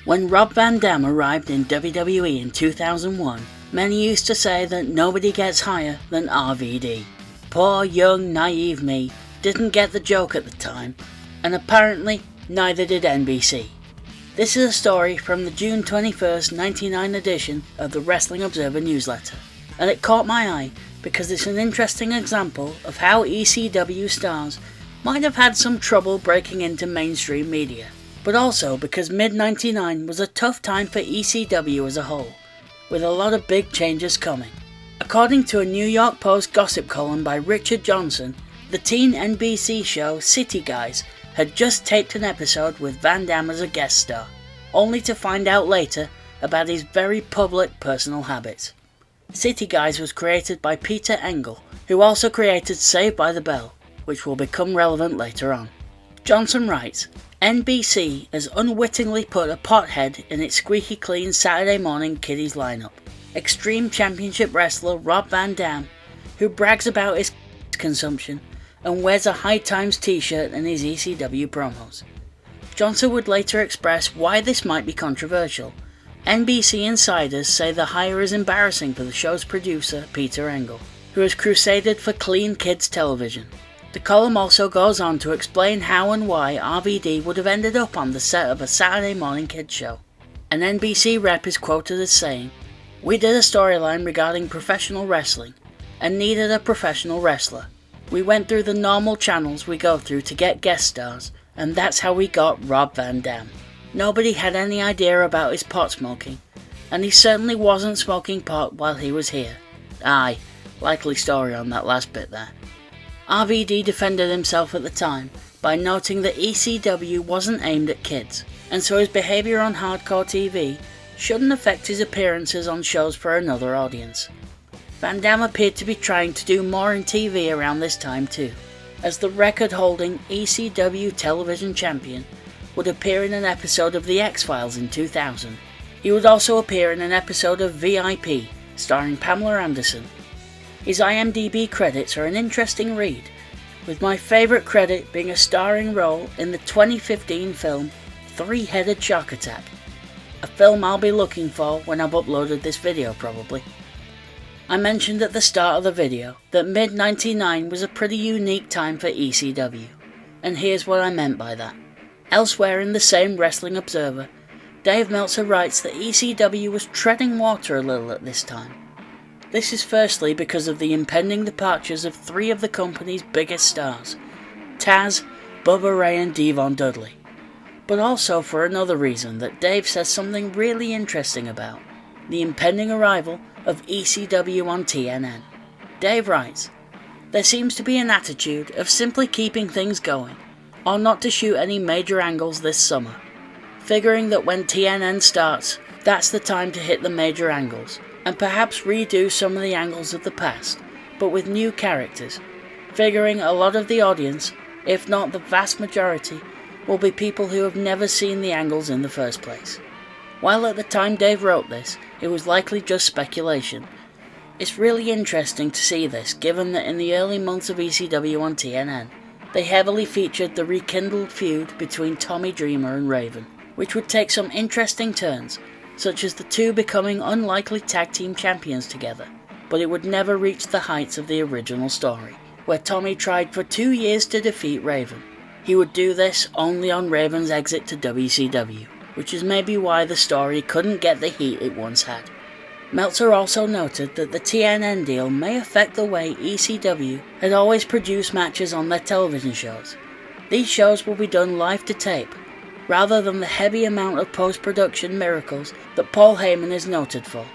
When Rob Van Dam arrived in WWE in 2001, many used to say that nobody gets higher than RVD. Poor young naive me didn't get the joke at the time, and apparently neither did NBC. This is a story from the June 21st, 1999 edition of the Wrestling Observer newsletter, and it caught my eye because it's an interesting example of how ECW stars might have had some trouble breaking into mainstream media, but also because mid-99 was a tough time for ECW as a whole, with a lot of big changes coming. According to a New York Post gossip column by Richard Johnson, the teen NBC show City Guys had just taped an episode with Van Dam as a guest star, only to find out later about his very public personal habits. City Guys was created by Peter Engel, who also created Saved by the Bell, which will become relevant later on. Johnson writes, NBC has unwittingly put a pothead in its squeaky clean Saturday morning kiddies lineup. Extreme Championship wrestler Rob Van Dam, who brags about his consumption and wears a High Times t-shirt in his ECW promos. Johnson would later express why this might be controversial. NBC insiders say the hire is embarrassing for the show's producer, Peter Engel, who has crusaded for clean kids television. The column also goes on to explain how and why RVD would have ended up on the set of a Saturday morning kids show. An NBC rep is quoted as saying, "We did a storyline regarding professional wrestling and needed a professional wrestler. We went through the normal channels we go through to get guest stars, and that's how we got Rob Van Dam. Nobody had any idea about his pot smoking, and he certainly wasn't smoking pot while he was here." Aye, likely story on that last bit there. RVD defended himself at the time by noting that ECW wasn't aimed at kids, and so his behaviour on hardcore TV shouldn't affect his appearances on shows for another audience. Van Dam appeared to be trying to do more in TV around this time too, as the record-holding ECW television champion would appear in an episode of The X-Files in 2000. He would also appear in an episode of VIP, starring Pamela Anderson. His IMDb credits are an interesting read, with my favourite credit being a starring role in the 2015 film Three-Headed Shark Attack, a film I'll be looking for when I've uploaded this video probably. I mentioned at the start of the video that mid-99 was a pretty unique time for ECW, and here's what I meant by that. Elsewhere in the same Wrestling Observer, Dave Meltzer writes that ECW was treading water a little at this time. This is firstly because of the impending departures of three of the company's biggest stars, Taz, Bubba Ray and Devon Dudley, but also for another reason that Dave says something really interesting about, the impending arrival of ECW on TNN. Dave writes, "There seems to be an attitude of simply keeping things going, or not to shoot any major angles this summer, figuring that when TNN starts, that's the time to hit the major angles, and perhaps redo some of the angles of the past, but with new characters, figuring a lot of the audience, if not the vast majority, will be people who have never seen the angles in the first place." While at the time Dave wrote this, it was likely just speculation. It's really interesting to see this, given that in the early months of ECW on TNN, they heavily featured the rekindled feud between Tommy Dreamer and Raven, which would take some interesting turns, such as the two becoming unlikely tag team champions together, but it would never reach the heights of the original story, where Tommy tried for 2 years to defeat Raven. He would do this only on Raven's exit to WCW, which is maybe why the story couldn't get the heat it once had. Meltzer also noted that the TNN deal may affect the way ECW had always produced matches on their television shows. These shows will be done live to tape, rather than the heavy amount of post-production miracles that Paul Heyman is noted for,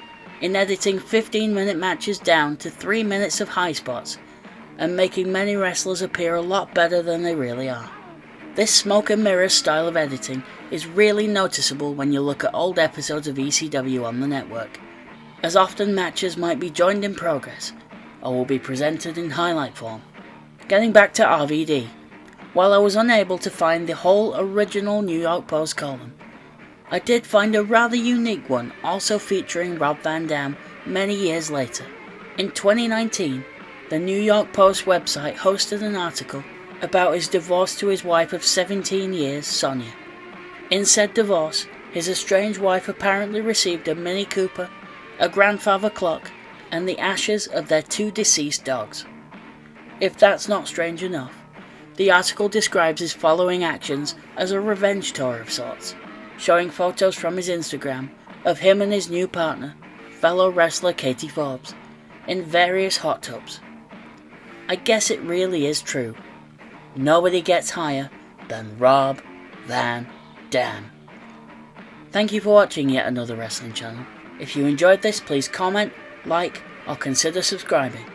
in editing 15-minute matches down to 3 minutes of high spots, and making many wrestlers appear a lot better than they really are. This smoke and mirrors style of editing is really noticeable when you look at old episodes of ECW on the network, as often matches might be joined in progress, or will be presented in highlight form. Getting back to RVD, while I was unable to find the whole original New York Post column, I did find a rather unique one also featuring Rob Van Dam many years later. In 2019, the New York Post website hosted an article about his divorce to his wife of 17 years, Sonia. In said divorce, his estranged wife apparently received a Mini Cooper, a grandfather clock, and the ashes of their 2 deceased dogs. If that's not strange enough, the article describes his following actions as a revenge tour of sorts, showing photos from his Instagram of him and his new partner, fellow wrestler Katie Forbes, in various hot tubs. I guess it really is true. Nobody gets higher than Rob Van Dam. Thank you for watching yet another wrestling channel. If you enjoyed this, please comment, like, or consider subscribing.